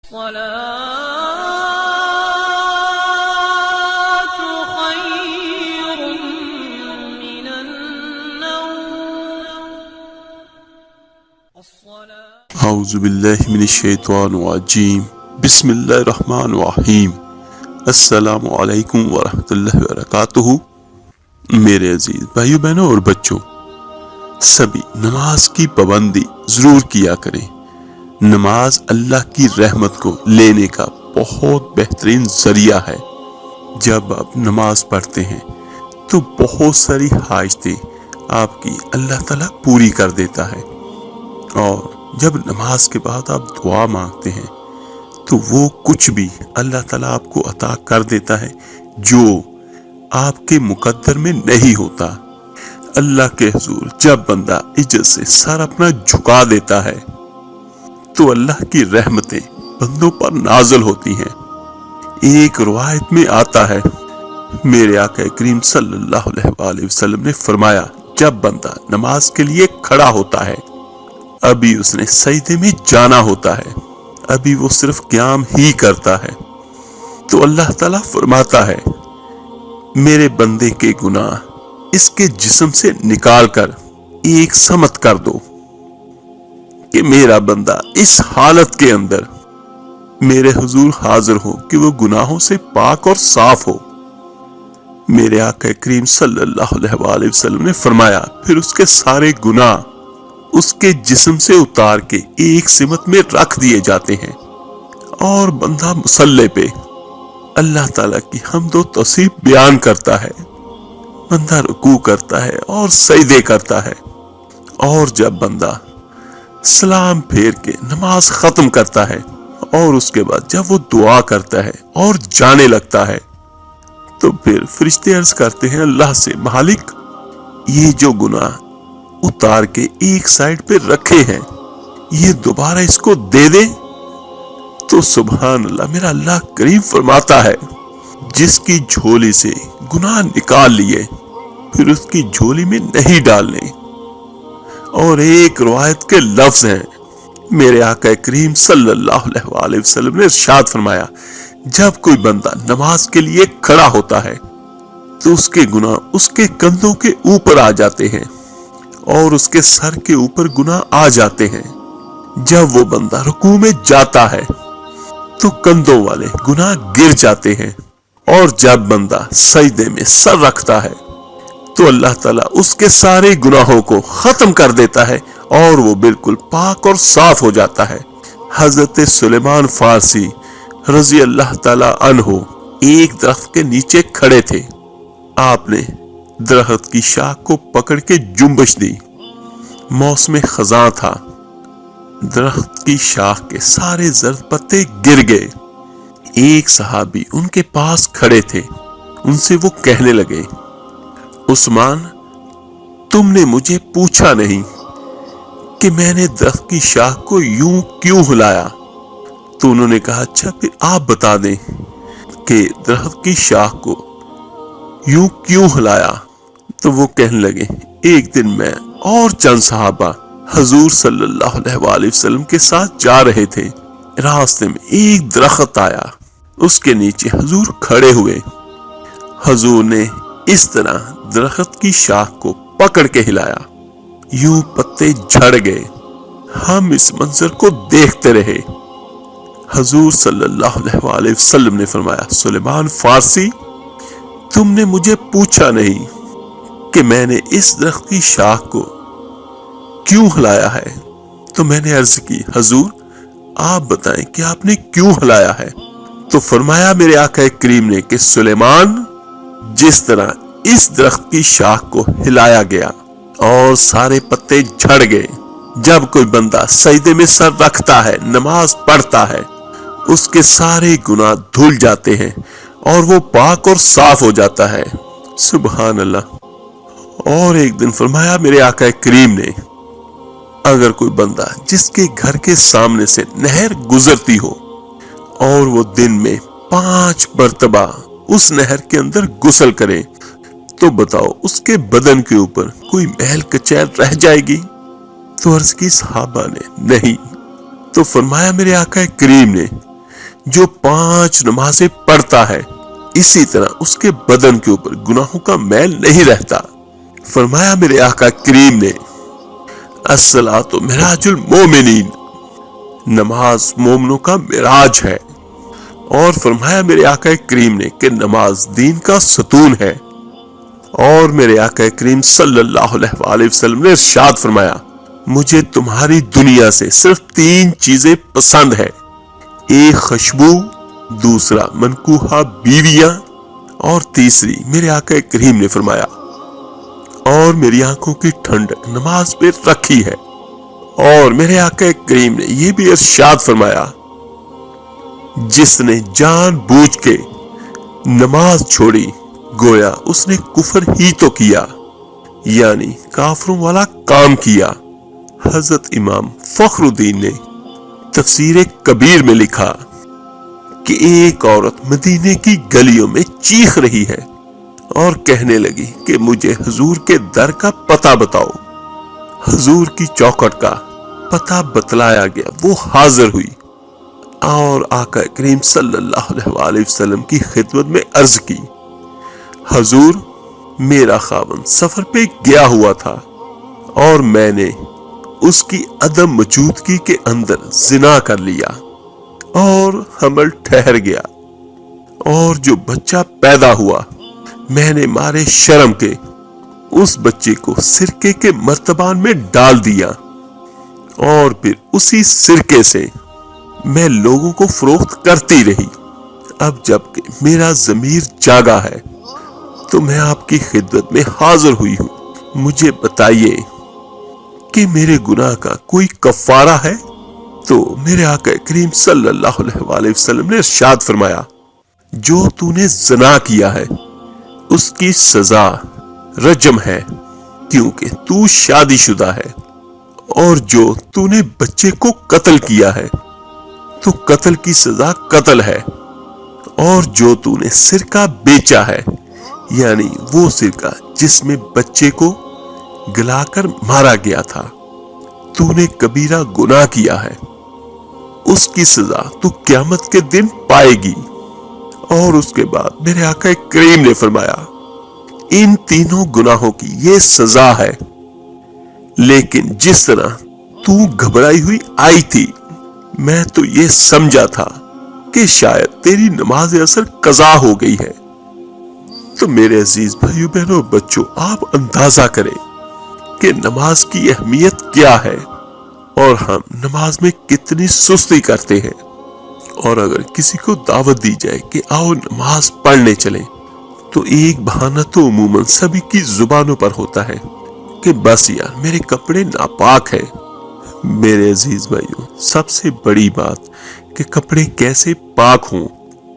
اعوذ باللہ من الشیطان الرجیم، بسم اللہ الرحمن الرحیم۔ السلام علیکم ورحمۃ اللہ وبرکاتہ۔ میرے عزیز بھائیو بہنوں اور بچوں، سبھی نماز کی پابندی ضرور کیا کریں۔ نماز اللہ کی رحمت کو لینے کا بہت بہترین ذریعہ ہے۔ جب آپ نماز پڑھتے ہیں تو بہت ساری حاجتیں آپ کی اللہ تعالیٰ پوری کر دیتا ہے، اور جب نماز کے بعد آپ دعا مانگتے ہیں تو وہ کچھ بھی اللہ تعالیٰ آپ کو عطا کر دیتا ہے جو آپ کے مقدر میں نہیں ہوتا۔ اللہ کے حضور جب بندہ عزت سے سر اپنا جھکا دیتا ہے تو اللہ کی رحمتیں بندوں پر نازل ہوتی ہیں۔ ایک روایت میں آتا ہے، میرے آقا کریم صلی اللہ علیہ وآلہ وسلم نے فرمایا، جب بندہ نماز کے لیے کھڑا ہوتا ہے، ابھی اس نے سجدے میں جانا ہوتا ہے، ابھی وہ صرف قیام ہی کرتا ہے، تو اللہ تعالیٰ فرماتا ہے، میرے بندے کے گناہ اس کے جسم سے نکال کر ایک سمت کر دو کہ میرا بندہ اس حالت کے اندر میرے حضور حاضر ہو کہ وہ گناہوں سے پاک اور صاف ہو۔ میرے آقا کریم صلی اللہ علیہ وآلہ وسلم نے فرمایا، پھر اس کے سارے گناہ اس کے جسم سے اتار کے ایک سمت میں رکھ دیے جاتے ہیں، اور بندہ مصلی پہ اللہ تعالیٰ کی حمد و توصیف بیان کرتا ہے، بندہ رکوع کرتا ہے اور سجدے کرتا ہے، اور جب بندہ سلام پھیر کے نماز ختم کرتا ہے اور اس کے بعد جب وہ دعا کرتا ہے اور جانے لگتا ہے تو پھر فرشتے عرض کرتے ہیں اللہ سے، مالک یہ جو گناہ اتار کے ایک سائیڈ پہ رکھے ہیں یہ دوبارہ اس کو دے دے۔ تو سبحان اللہ، میرا اللہ کریم فرماتا ہے، جس کی جھولی سے گناہ نکال لیے پھر اس کی جھولی میں نہیں ڈالنے۔ اور ایک روایت کے لفظ ہیں، میرے آقا کریم صلی اللہ علیہ وآلہ وسلم نے ارشاد فرمایا، جب کوئی بندہ نماز کے لیے کھڑا ہوتا ہے تو اس کے گناہ اس کے کندھوں کے اوپر آ جاتے ہیں اور اس کے سر کے اوپر گناہ آ جاتے ہیں۔ جب وہ بندہ رکوع میں جاتا ہے تو کندھوں والے گناہ گر جاتے ہیں، اور جب بندہ سجدے میں سر رکھتا ہے تو اللہ تعالیٰ اس کے سارے گناہوں کو ختم کر دیتا ہے اور وہ بالکل پاک اور صاف ہو جاتا ہے۔ حضرت سلیمان فارسی رضی اللہ تعالیٰ عنہ ایک درخت کے نیچے کھڑے تھے۔ آپ نے درخت کی شاخ کو پکڑ کے جنبش دی، موسم خزاں تھا، درخت کی شاخ کے سارے زرد پتے گر گئے۔ ایک صحابی ان کے پاس کھڑے تھے، ان سے وہ کہنے لگے، عثمان تم نے مجھے پوچھا نہیں کہ میں نے درخت کی شاخ کو یوں کیوں ہلایا؟ تو انہوں نے کہا، اچھا پھر آپ بتا دیں کہ درخت کی شاخ کو یوں کیوں ہلایا؟ تو وہ کہنے لگے، ایک دن میں اور چند صحابہ حضور صلی اللہ علیہ وآلہ وسلم کے ساتھ جا رہے تھے، راستے میں ایک درخت آیا، اس کے نیچے حضور کھڑے ہوئے، حضور نے اس طرح درخت کی شاخ کو پکڑ کے ہلایا، یوں پتے جھڑ گئے، ہم اس منظر کو دیکھتے رہے۔ حضور صلی اللہ علیہ وآلہ وسلم نے فرمایا، سلیمان فارسی تم نے مجھے پوچھا نہیں کہ میں نے اس درخت کی شاخ کو کیوں ہلایا ہے؟ تو میں نے عرض کی، حضور آپ بتائیں کہ آپ نے کیوں ہلایا ہے؟ تو فرمایا میرے آقا کریم نے کہ سلیمان جس طرح اس درخت کی شاخ کو ہلایا گیا اور سارے پتے جھڑ گئے، جب کوئی بندہ سجدے میں سر رکھتا ہے، نماز پڑھتا ہے، اس کے سارے گناہ دھل جاتے ہیں اور وہ پاک اور صاف ہو جاتا ہے۔ سبحان اللہ۔ اور ایک دن فرمایا میرے آقا کریم نے، اگر کوئی بندہ جس کے گھر کے سامنے سے نہر گزرتی ہو اور وہ دن میں 5 مرتبہ اس نہر کے اندر غسل کرے تو بتاؤ اس کے بدن کے اوپر کوئی میل کچیل رہ جائے گی؟ تو عرض کی صحابہ نے نہیں۔ تو فرمایا میرے آقا کریم نے، جو 5 نمازیں پڑھتا ہے اسی طرح اس کے بدن کے اوپر گناہوں کا میل نہیں رہتا۔ فرمایا میرے آقا کریم نے الصلاۃ معراج المومنین، نماز مومنوں کا معراج ہے۔ اور فرمایا میرے آقا کریم نے کہ نماز دین کا ستون ہے۔ اور میرے آقا کریم صلی اللہ علیہ وآلہ وسلم نے ارشاد فرمایا مجھے تمہاری دنیا سے صرف 3 چیزیں پسند ہے، ایک خوشبو، دوسرا منکوحہ بیویاں، اور تیسری میرے آقا کریم نے فرمایا اور میری آنکھوں کی ٹھنڈک نماز پہ رکھی ہے۔ اور میرے آقا کریم نے یہ بھی ارشاد فرمایا جس نے جان بوجھ کے نماز چھوڑی گویا اس نے کفر ہی تو کیا، یعنی کافروں والا کام کیا۔ حضرت امام فخر الدین نے تفسیر کبیر میں لکھا کہ ایک عورت مدینے کی گلیوں میں چیخ رہی ہے اور کہنے لگی کہ مجھے حضور کے در کا پتہ بتاؤ۔ حضور کی چوکھٹ کا پتہ بتلایا گیا، وہ حاضر ہوئی اور آقا کریم صلی اللہ علیہ وآلہ وسلم کی خدمت میں عرض کی حضور میرا خاوند سفر پہ گیا ہوا تھا اور میں نے اس کی عدم موجودگی کے اندر زنا کر لیا اور حمل ٹھہر گیا، اور جو بچہ پیدا ہوا میں نے مارے شرم کے اس بچے کو سرکے کے مرتبان میں ڈال دیا، اور پھر اسی سرکے سے میں لوگوں کو فروخت کرتی رہی۔ اب جب کہ میرا ضمیر جاگا ہے تو میں آپ کی خدمت میں حاضر ہوئی ہوں، مجھے بتائیے کہ میرے گناہ کا کوئی کفارہ ہے؟ تو میرے آقا کریم صلی اللہ علیہ وآلہ وسلم نے ارشاد فرمایا جو تو نے زنا کیا ہے اس کی سزا رجم ہے کیونکہ تو شادی شدہ ہے، اور جو تو نے بچے کو قتل کیا ہے تو قتل کی سزا قتل ہے، اور جو تو نے سرکہ بیچا ہے یعنی وہ سرکہ جس میں بچے کو گلا کر مارا گیا تھا، تو نے کبیرہ گناہ کیا ہے، اس کی سزا تو قیامت کے دن پائے گی۔ اور اس کے بعد میرے آقا کریم نے فرمایا ان تینوں گناہوں کی یہ سزا ہے، لیکن جس طرح تو گھبرائی ہوئی آئی تھی میں تو یہ سمجھا تھا کہ شاید تیری نماز اثر قضا ہو گئی ہے۔ تو میرے عزیز بھائیو بہنوں بچوں، آپ اندازہ کریں کہ نماز کی اہمیت کیا ہے اور ہم نماز میں کتنی سستی کرتے ہیں۔ اور اگر کسی کو دعوت دی جائے کہ آؤ نماز پڑھنے چلیں تو ایک بہانہ تو عموماً سبھی کی زبانوں پر ہوتا ہے کہ بس یار میرے کپڑے ناپاک ہیں۔ میرے عزیز بھائیوں، سب سے بڑی بات کہ کپڑے کیسے پاک ہوں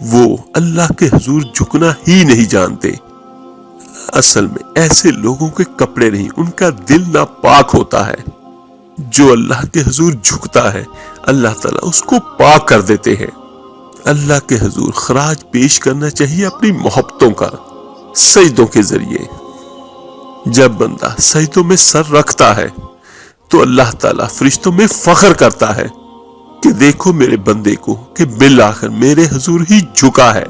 وہ اللہ کے حضور جھکنا ہی نہیں جانتے۔ اصل میں ایسے لوگوں کے کپڑے نہیں، ان کا دل ناپاک ہوتا ہے۔ جو اللہ کے حضور جھکتا ہے اللہ تعالیٰ اس کو پاک کر دیتے ہیں۔ اللہ کے حضور خراج پیش کرنا چاہیے اپنی محبتوں کا سجدوں کے ذریعے۔ جب بندہ سجدوں میں سر رکھتا ہے تو اللہ تعالیٰ فرشتوں میں فخر کرتا ہے کہ دیکھو میرے بندے کو کہ بالآخر میرے حضور ہی جھکا ہے۔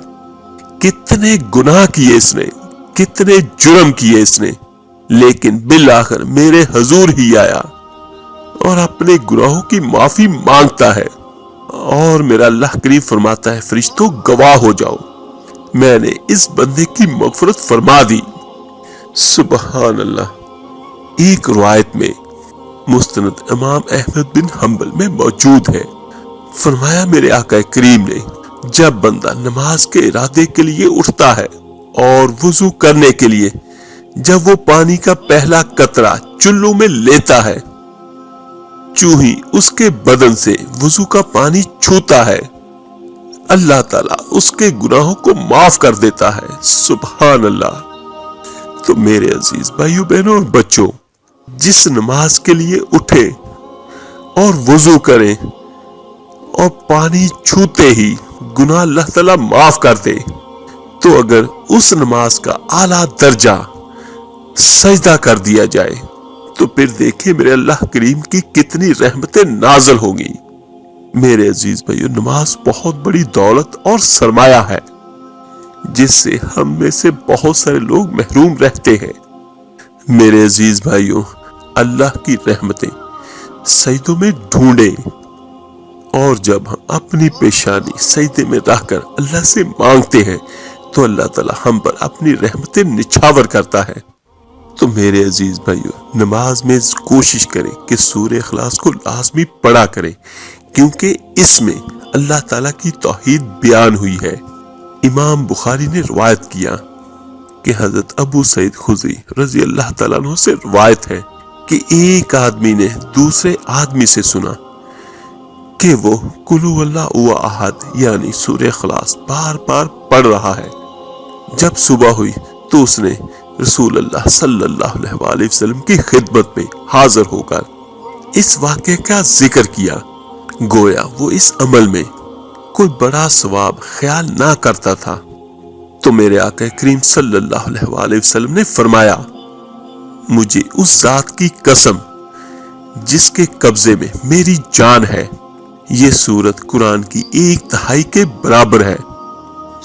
کتنے گناہ کیے اس نے، کتنے جرم کیے اس نے، لیکن بالآخر میرے حضور ہی آیا اور اپنے گناہوں کی معافی مانگتا ہے۔ اور میرا اللہ کریم فرماتا ہے فرشتوں گواہ ہو جاؤ، میں نے اس بندے کی مغفرت فرما دی۔ سبحان اللہ۔ ایک روایت میں مستند امام احمد بن حنبل میں موجود ہے، فرمایا میرے آقا کریم نے جب بندہ نماز کے ارادے کے لیے اٹھتا ہے اور وضو کرنے کے لیے جب وہ پانی کا پہلا قطرہ چلو میں لیتا ہے، چونہی اس کے بدن سے وضو کا پانی چھوتا ہے اللہ تعالیٰ اس کے گناہوں کو معاف کر دیتا ہے۔ سبحان اللہ۔ تو میرے عزیز بھائیو بہنوں اور بچوں، جس نماز کے لیے اٹھے اور وضو کریں اور پانی چھوتے ہی گناہ اللہ تعالیٰ معاف کر دے، تو اگر اس نماز کا اعلیٰ درجہ سجدہ کر دیا جائے تو پھر دیکھیں میرے اللہ کریم کی کتنی رحمتیں نازل ہوں گی۔ میرے عزیز بھائیو، نماز بہت بڑی دولت اور سرمایہ ہے جس سے ہم میں سے بہت سارے لوگ محروم رہتے ہیں۔ میرے عزیز بھائیو، اللہ کی رحمتیں سجدوں میں ڈھونڈیں، اور جب ہم اپنی پیشانی سجدے میں رکھ کر اللہ سے مانگتے ہیں تو اللہ تعالی ہم پر اپنی رحمتیں نچھاور کرتا ہے۔ تو میرے عزیز بھائیو، نماز میں کوشش کریں کہ سورہ اخلاص کو لازمی پڑھا کریں، کیونکہ اس میں اللہ تعالیٰ کی توحید بیان ہوئی ہے۔ امام بخاری نے روایت کیا کہ حضرت ابو سعید خدری رضی اللہ تعالیٰ عنہ سے روایت ہے کہ ایک آدمی نے دوسرے آدمی سے سنا کہ وہ قل هو اللہ احد یعنی سورہ اخلاص بار بار پڑھ رہا ہے۔ جب صبح ہوئی تو اس نے رسول اللہ صلی اللہ علیہ وآلہ وسلم کی خدمت میں حاضر ہو کر اس واقعے کا ذکر کیا، گویا وہ اس عمل میں کوئی بڑا ثواب خیال نہ کرتا تھا۔ تو میرے آقا کریم صلی اللہ علیہ وآلہ وسلم نے فرمایا، مجھے اس ذات کی قسم جس کے قبضے میں میری جان ہے، یہ سورت قرآن کی 1/3 کے برابر ہے۔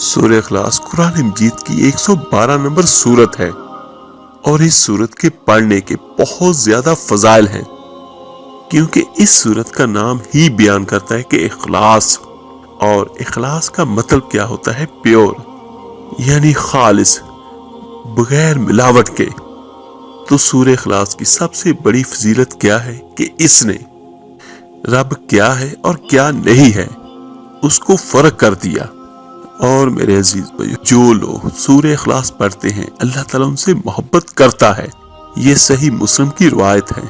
سورہ اخلاص قرآن مجید کی 112 نمبر سورت ہے، اور اس سورت کے پڑھنے کے بہت زیادہ فضائل ہیں، کیونکہ اس سورت کا نام ہی بیان کرتا ہے کہ اخلاص، اور اخلاص کا مطلب کیا ہوتا ہے؟ پیور، یعنی خالص، بغیر ملاوٹ کے۔ تو سورہ اخلاص کی سب سے بڑی فضیلت کیا ہے کہ اس نے رب کیا ہے اور کیا نہیں ہے اس کو فرق کر دیا۔ اور میرے عزیز بھائیو، جو لوگ سورہ اخلاص پڑھتے ہیں اللہ تعالیٰ ان سے محبت کرتا ہے۔ یہ صحیح مسلم کی روایت ہے،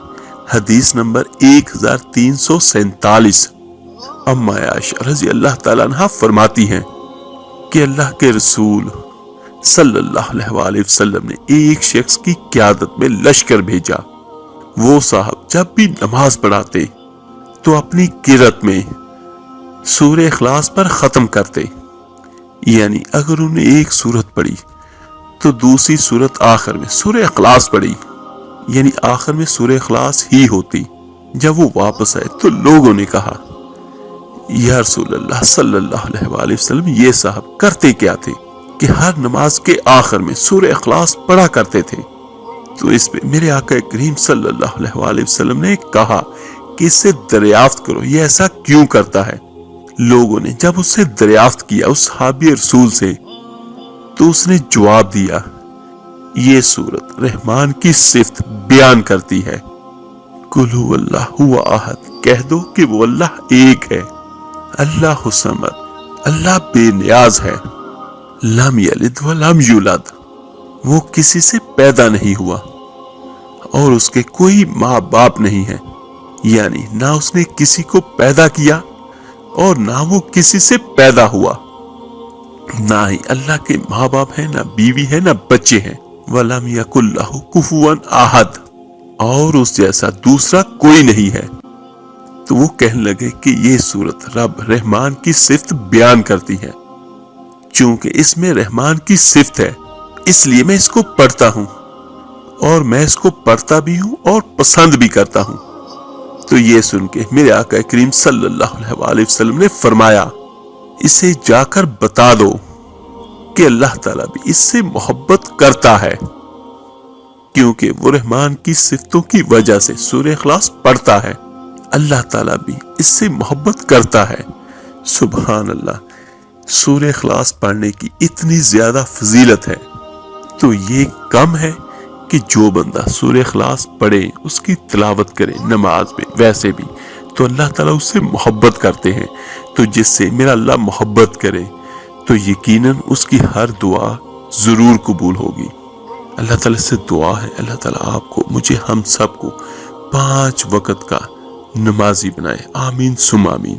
حدیث نمبر 1347۔ اما عائشہ رضی اللہ تعالیٰ عنہ فرماتی ہیں کہ اللہ کے رسول صلی اللہ علیہ وآلہ وسلم نے ایک شخص کی قیادت میں لشکر بھیجا۔ وہ صاحب جب بھی نماز پڑھاتے تو اپنی قرأت میں سورہ اخلاص پر ختم کرتے، یعنی اگر انہوں نے ایک سورت پڑھی تو دوسری سورت آخر میں سورہ اخلاص پڑھی، یعنی آخر میں سورہ اخلاص ہی ہوتی۔ جب وہ واپس آئے تو لوگوں نے کہا، یا رسول اللہ صلی اللہ علیہ وآلہ وسلم، یہ صاحب کرتے کیا تھے کہ ہر نماز کے آخر میں سورہ اخلاص پڑھا کرتے تھے؟ تو اس پہ میرے آقا کریم صلی اللہ علیہ وآلہ وسلم نے کہا کہ اس سے دریافت کرو یہ ایسا کیوں کرتا ہے۔ لوگوں نے جب اس سے دریافت کیا، اس صحابی رسول سے، تو اس نے جواب دیا، یہ سورت رحمان کی صفت بیان کرتی ہے۔ قل هو اللہ احد، کہہ دو کہ وہ اللہ ایک ہے، اللہ الصمد، اللہ بے نیاز ہے، لم یلد ولم یولد، وہ کسی سے پیدا نہیں ہوا اور اس کے کوئی ماں باپ نہیں ہے، یعنی نہ اس نے کسی کو پیدا کیا اور نہ وہ کسی سے پیدا ہوا، نہ ہی اللہ کے ماں باپ ہیں، نہ بیوی ہے، نہ بچے ہیں۔ وَلَمْ يَكُنْ لَهُ كُفُوًا أَحَدٌ، اور اس جیسا دوسرا کوئی نہیں ہے۔ تو وہ کہنے لگے کہ یہ سورت رب رحمان کی صفت بیان کرتی ہے، چونکہ اس میں رحمان کی صفت ہے اس لیے میں اس کو پڑھتا ہوں، اور میں اس کو پڑھتا بھی ہوں اور پسند بھی کرتا ہوں۔ تو یہ سن کے میرے آقا کریم صلی اللہ علیہ وآلہ وسلم نے فرمایا، اسے جا کر بتا دو کہ اللہ تعالیٰ بھی اس سے محبت کرتا ہے، کیونکہ وہ رحمان کی صفتوں کی وجہ سے سورہ اخلاص پڑھتا ہے، اللہ تعالیٰ بھی اس سے محبت کرتا ہے۔ سبحان اللہ، سورہ اخلاص پڑھنے کی اتنی زیادہ فضیلت ہے، تو یہ کم ہے کہ جو بندہ سورہ اخلاص پڑھے، اس کی تلاوت کرے نماز میں، ویسے بھی تو اللہ تعالیٰ اس سے محبت کرتے ہیں۔ تو جس سے میرا اللہ محبت کرے تو یقیناً اس کی ہر دعا ضرور قبول ہوگی۔ اللہ تعالیٰ سے دعا ہے اللہ تعالیٰ آپ کو، مجھے، ہم سب کو 5 وقت کا نمازی بنائے، آمین ثم آمین۔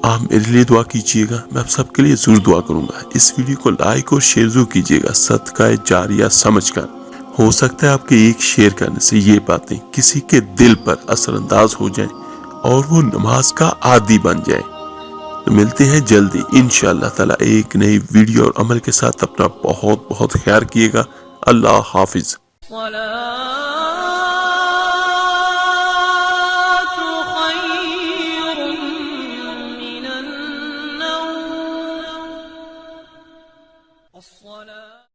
آپ میرے لیے دعا کیجئے گا، میں آپ سب کے لیے ضرور دعا کروں گا۔ اس ویڈیو کو لائک اور شیئر ضرور کیجئے گا، صدقہ جاریہ سمجھ کر۔ ہو سکتا ہے آپ کے ایک شیئر کرنے سے یہ باتیں کسی کے دل پر اثر انداز ہو جائیں اور وہ نماز کا عادی بن جائے۔ تو ملتے ہیں جلدی انشاءاللہ تعالی ایک نئی ویڈیو اور عمل کے ساتھ۔ اپنا بہت بہت خیال کیے گا۔ اللہ حافظ۔ الصلاة